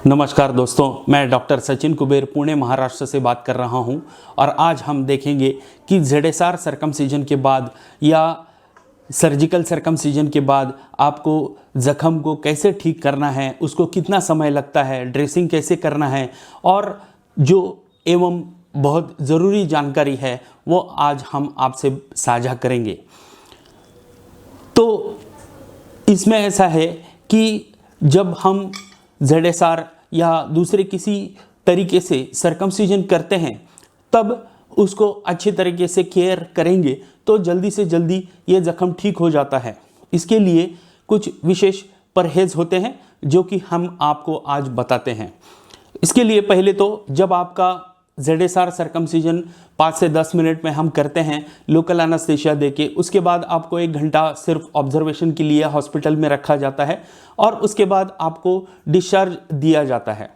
नमस्कार दोस्तों, मैं डॉक्टर सचिन कुबेर पुणे महाराष्ट्र से बात कर रहा हूं और आज हम देखेंगे कि ZSR सर्कमसिजन के बाद या सर्जिकल सर्कमसिजन के बाद आपको ज़ख़म को कैसे ठीक करना है, उसको कितना समय लगता है, ड्रेसिंग कैसे करना है और जो एवं बहुत ज़रूरी जानकारी है वो आज हम आपसे साझा करेंगे। तो इसमें ऐसा है कि जब हम ZSR या दूसरे किसी तरीके से सर्कमसिजन करते हैं तब उसको अच्छे तरीके से केयर करेंगे तो जल्दी से जल्दी ये ज़ख़म ठीक हो जाता है। इसके लिए कुछ विशेष परहेज़ होते हैं जो कि हम आपको आज बताते हैं। इसके लिए पहले तो जब आपका ZSR सर्कमसिजन 5 से 10 मिनट में हम करते हैं लोकल एनेस्थीसिया देके, उसके बाद आपको 1 घंटा सिर्फ ऑब्जर्वेशन के लिए हॉस्पिटल में रखा जाता है और उसके बाद आपको डिस्चार्ज दिया जाता है।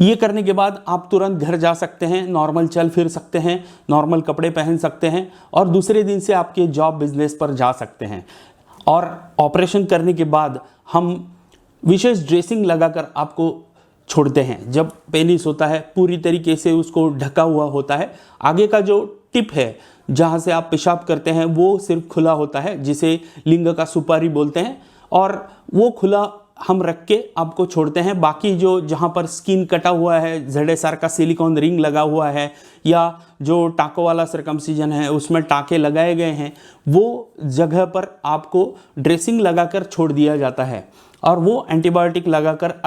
ये करने के बाद आप तुरंत घर जा सकते हैं, नॉर्मल चल फिर सकते हैं, नॉर्मल कपड़े पहन सकते हैं और दूसरे दिन से आपके जॉब बिजनेस पर जा सकते हैं। और ऑपरेशन करने के बाद हम विशेष ड्रेसिंग लगाकर आपको छोड़ते हैं। जब पेनिस होता है पूरी तरीके से उसको ढका हुआ होता है, आगे का जो टिप है जहाँ से आप पेशाब करते हैं वो सिर्फ खुला होता है, जिसे लिंग का सुपारी बोलते हैं, और वो खुला हम रख के आपको छोड़ते हैं। बाकी जो जहाँ पर स्किन कटा हुआ है, ZSR का सिलिकॉन रिंग लगा हुआ है या जो टाँकों वाला सर्कमसिजन है उसमें टाँके लगाए गए हैं, वो जगह पर आपको ड्रेसिंग लगाकर छोड़ दिया जाता है और वो एंटीबायोटिक लगाकर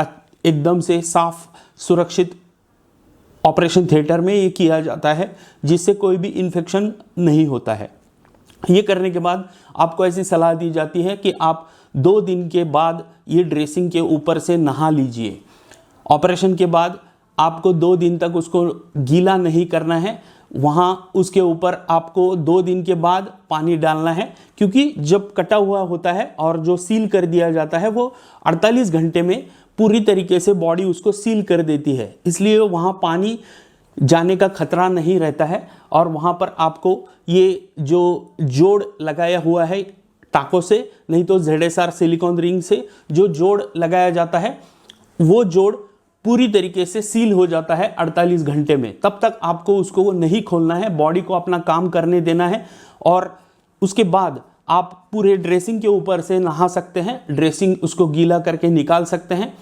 एकदम से साफ सुरक्षित ऑपरेशन थिएटर में ये किया जाता है, जिससे कोई भी इन्फेक्शन नहीं होता है। ये करने के बाद आपको ऐसी सलाह दी जाती है कि आप 2 दिन के बाद ये ड्रेसिंग के ऊपर से नहा लीजिए। ऑपरेशन के बाद आपको 2 दिन तक उसको गीला नहीं करना है, वहाँ उसके ऊपर आपको 2 दिन के बाद पानी डालना है, क्योंकि जब कटा हुआ होता है और जो सील कर दिया जाता है वो 48 घंटे में पूरी तरीके से बॉडी उसको सील कर देती है, इसलिए वहाँ पानी जाने का खतरा नहीं रहता है। और वहाँ पर आपको ये जो जोड़ लगाया हुआ है टाँकों से, नहीं तो ZSR सिलिकॉन रिंग से जो जोड़ लगाया जाता है वो जोड़ पूरी तरीके से सील हो जाता है 48 घंटे में। तब तक आपको उसको नहीं खोलना है, बॉडी को अपना काम करने देना है और उसके बाद आप पूरे ड्रेसिंग के ऊपर से नहा सकते हैं, ड्रेसिंग उसको गीला करके निकाल सकते हैं।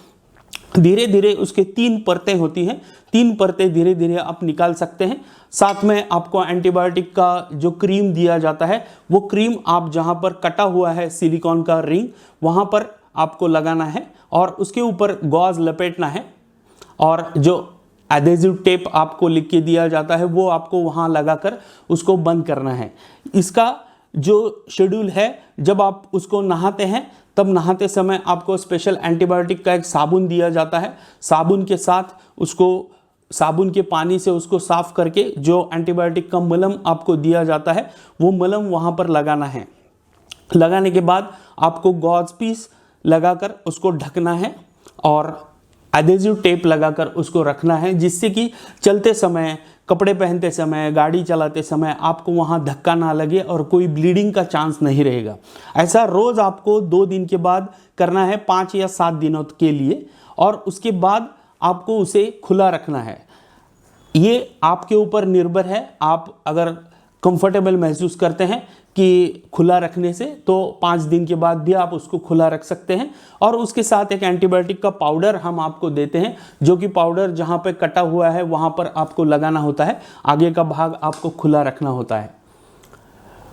धीरे धीरे उसके 3 परतें होती हैं, 3 परतें धीरे धीरे आप निकाल सकते हैं। साथ में आपको एंटीबायोटिक का जो क्रीम दिया जाता है वो क्रीम आप जहां पर कटा हुआ है सिलिकॉन का रिंग वहां पर आपको लगाना है और उसके ऊपर गॉज लपेटना है और जो एडेसिव टेप आपको लिख के दिया जाता है वो आपको वहां लगाकर उसको बंद करना है। इसका जो शेड्यूल है, जब आप उसको नहाते हैं तब नहाते समय आपको स्पेशल एंटीबायोटिक का एक साबुन दिया जाता है। साबुन के साथ उसको साबुन के पानी से उसको साफ करके जो एंटीबायोटिक का मलम आपको दिया जाता है वो मलम वहाँ पर लगाना है। लगाने के बाद आपको गॉज पीस लगाकर उसको ढकना है और एडेसिव टेप लगाकर उसको रखना है, जिससे कि चलते समय, कपड़े पहनते समय, गाड़ी चलाते समय आपको वहाँ धक्का ना लगे और कोई ब्लीडिंग का चांस नहीं रहेगा। ऐसा रोज़ आपको 2 दिन के बाद करना है, 5 या 7 दिनों के लिए, और उसके बाद आपको उसे खुला रखना है। ये आपके ऊपर निर्भर है, आप अगर कंफर्टेबल महसूस करते हैं कि खुला रखने से तो 5 दिन के बाद भी आप उसको खुला रख सकते हैं। और उसके साथ एक एंटीबायोटिक का पाउडर हम आपको देते हैं, जो कि पाउडर जहाँ पे कटा हुआ है वहाँ पर आपको लगाना होता है, आगे का भाग आपको खुला रखना होता है।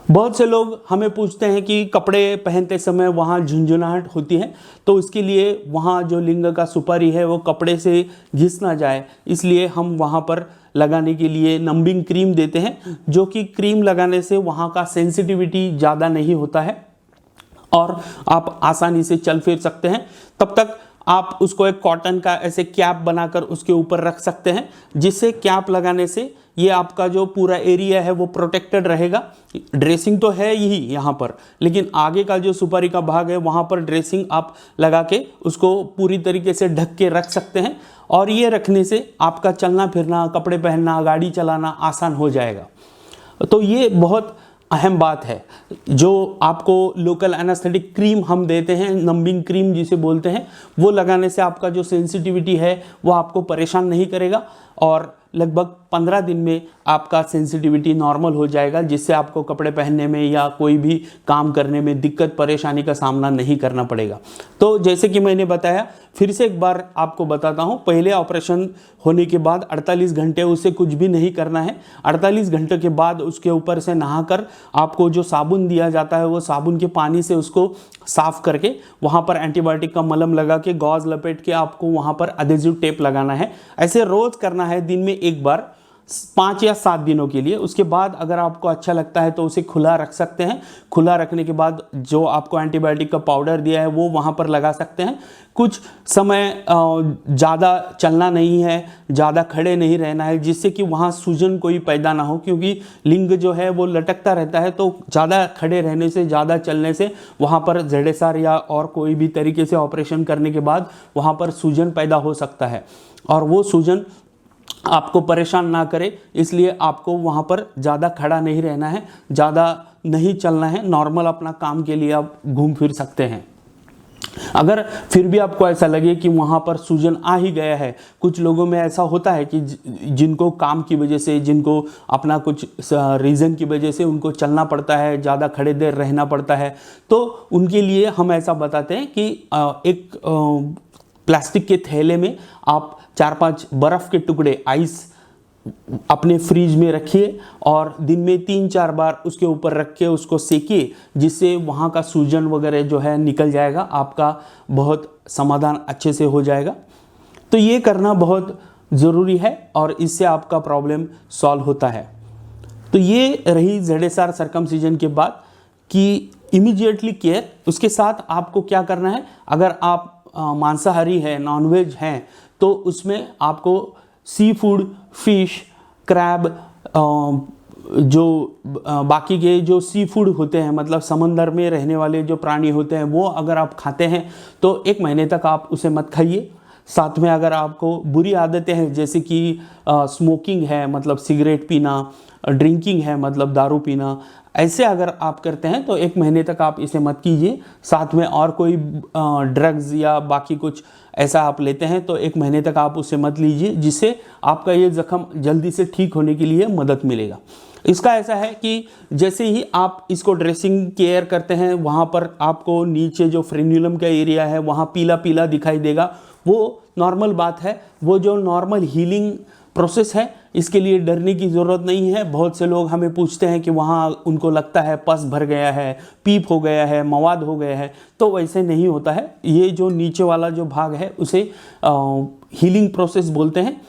बहुत से लोग हमें पूछते हैं कि कपड़े पहनते समय वहाँ झुंझुनाहट होती है, तो इसके लिए वहाँ जो लिंग का सुपारी है वो कपड़े से घिस ना जाए, इसलिए हम वहाँ पर लगाने के लिए नंबिंग क्रीम देते हैं, जो कि क्रीम लगाने से वहाँ का सेंसिटिविटी ज़्यादा नहीं होता है और आप आसानी से चल फिर सकते हैं। तब तक आप उसको एक कॉटन का ऐसे कैप बनाकर उसके ऊपर रख सकते हैं, जिससे कैप लगाने से ये आपका जो पूरा एरिया है वो प्रोटेक्टेड रहेगा। ड्रेसिंग तो है यही यहाँ पर, लेकिन आगे का जो सुपारी का भाग है वहाँ पर ड्रेसिंग आप लगा के उसको पूरी तरीके से ढक के रख सकते हैं और ये रखने से आपका चलना फिरना, कपड़े पहनना, गाड़ी चलाना आसान हो जाएगा। तो ये बहुत अहम बात है। जो आपको लोकल एनास्थेटिक क्रीम हम देते हैं, नंबिंग क्रीम जिसे बोलते हैं, वो लगाने से आपका जो सेंसिटिविटी है वो आपको परेशान नहीं करेगा और लगभग 15 दिन में आपका सेंसिटिविटी नॉर्मल हो जाएगा, जिससे आपको कपड़े पहनने में या कोई भी काम करने में दिक्कत परेशानी का सामना नहीं करना पड़ेगा। तो जैसे कि मैंने बताया, फिर से एक बार आपको बताता हूँ, पहले ऑपरेशन होने के बाद 48 घंटे उसे कुछ भी नहीं करना है। 48 घंटे के बाद उसके ऊपर से नहाकर आपको जो साबुन दिया जाता है वो साबुन के पानी से उसको साफ करके वहाँ पर एंटीबायोटिक का मलम लगा के गॉज लपेट के आपको वहाँ पर एडहेसिव टेप लगाना है। ऐसे रोज करना है, दिन में एक बार 5 या 7 दिनों के लिए। उसके बाद अगर आपको अच्छा लगता है तो उसे खुला रख सकते हैं। खुला रखने के बाद जो आपको एंटीबायोटिक का पाउडर दिया है वो वहाँ पर लगा सकते हैं। कुछ समय ज़्यादा चलना नहीं है, ज़्यादा खड़े नहीं रहना है, जिससे कि वहाँ सूजन कोई पैदा ना हो, क्योंकि लिंग जो है वो लटकता रहता है। तो ज़्यादा खड़े रहने से, ज़्यादा चलने से वहाँ पर ZSR या और कोई भी तरीके से ऑपरेशन करने के बाद वहाँ पर सूजन पैदा हो सकता है और वो सूजन आपको परेशान ना करे, इसलिए आपको वहाँ पर ज़्यादा खड़ा नहीं रहना है, ज़्यादा नहीं चलना है। नॉर्मल अपना काम के लिए आप घूम फिर सकते हैं। अगर फिर भी आपको ऐसा लगे कि वहाँ पर सूजन आ ही गया है, कुछ लोगों में ऐसा होता है कि जिनको काम की वजह से, जिनको अपना कुछ रीज़न की वजह से उनको चलना पड़ता है, ज़्यादा खड़े देर रहना पड़ता है, तो उनके लिए हम ऐसा बताते हैं कि एक प्लास्टिक के थैले में आप 4-5 बर्फ़ के टुकड़े, आइस अपने फ्रीज में रखिए और दिन में 3-4 बार उसके ऊपर रख के उसको सेकिए, जिससे वहाँ का सूजन वगैरह जो है निकल जाएगा, आपका बहुत समाधान अच्छे से हो जाएगा। तो ये करना बहुत ज़रूरी है और इससे आपका प्रॉब्लम सॉल्व होता है। तो ये रही ZSR सर्कमसिजन के बाद कि इमीडिएटली केयर। उसके साथ आपको क्या करना है, अगर आप मांसाहारी है, नॉनवेज हैं, तो उसमें आपको सी फूड, फिश, क्रैब, जो बाकी के जो सी फूड होते हैं, मतलब समंदर में रहने वाले जो प्राणी होते हैं, वो अगर आप खाते हैं तो 1 महीने तक आप उसे मत खाइए। साथ में अगर आपको बुरी आदतें हैं, जैसे कि स्मोकिंग है, मतलब सिगरेट पीना, ड्रिंकिंग है, मतलब दारू पीना, ऐसे अगर आप करते हैं तो 1 महीने तक आप इसे मत कीजिए। साथ में और कोई ड्रग्स या बाकी कुछ ऐसा आप लेते हैं तो 1 महीने तक आप उसे मत लीजिए, जिससे आपका ये ज़ख्म जल्दी से ठीक होने के लिए मदद मिलेगा। इसका ऐसा है कि जैसे ही आप इसको ड्रेसिंग केयर करते हैं, वहाँ पर आपको नीचे जो फ्रेन्यूलम का एरिया है वहाँ पीला पीला दिखाई देगा, वो नॉर्मल बात है। वो जो नॉर्मल हीलिंग प्रोसेस है, इसके लिए डरने की ज़रूरत नहीं है। बहुत से लोग हमें पूछते हैं कि वहाँ उनको लगता है पस भर गया है, पीप हो गया है, मवाद हो गया है, तो वैसे नहीं होता है। ये जो नीचे वाला जो भाग है उसे हीलिंग प्रोसेस बोलते हैं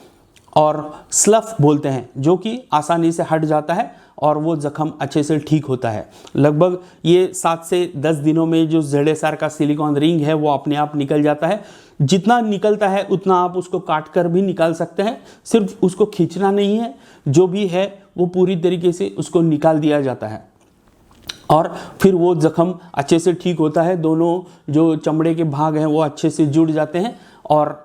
और स्लफ बोलते हैं, जो कि आसानी से हट जाता है और वो ज़ख्म अच्छे से ठीक होता है। लगभग ये 7 से 10 दिनों में जो ZSR का सिलिकॉन रिंग है वो अपने आप निकल जाता है। जितना निकलता है उतना आप उसको काट कर भी निकाल सकते हैं, सिर्फ उसको खींचना नहीं है, जो भी है वो पूरी तरीके से उसको निकाल दिया जाता है और फिर वो ज़ख्म अच्छे से ठीक होता है। दोनों जो चमड़े के भाग हैं वो अच्छे से जुड़ जाते हैं और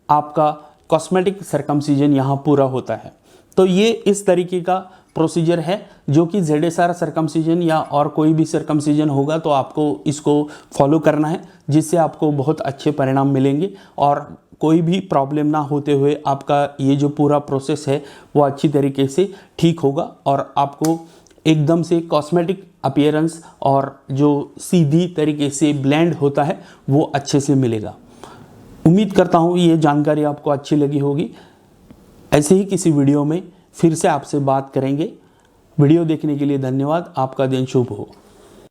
आपका कॉस्मेटिक सर्कमसिजन यहाँ पूरा होता है। तो ये इस तरीके का प्रोसीजर है जो कि ZSR सर्कमसिजन या और कोई भी सर्कमसिजन होगा तो आपको इसको फॉलो करना है, जिससे आपको बहुत अच्छे परिणाम मिलेंगे और कोई भी प्रॉब्लम ना होते हुए आपका ये जो पूरा प्रोसेस है वो अच्छी तरीके से ठीक होगा और आपको एकदम से कॉस्मेटिक अपीयरेंस और जो सीधी तरीके से ब्लेंड होता है वो अच्छे से मिलेगा। उम्मीद करता हूँ ये जानकारी आपको अच्छी लगी होगी। ऐसे ही किसी वीडियो में फिर से आपसे बात करेंगे। वीडियो देखने के लिए धन्यवाद। आपका दिन शुभ हो।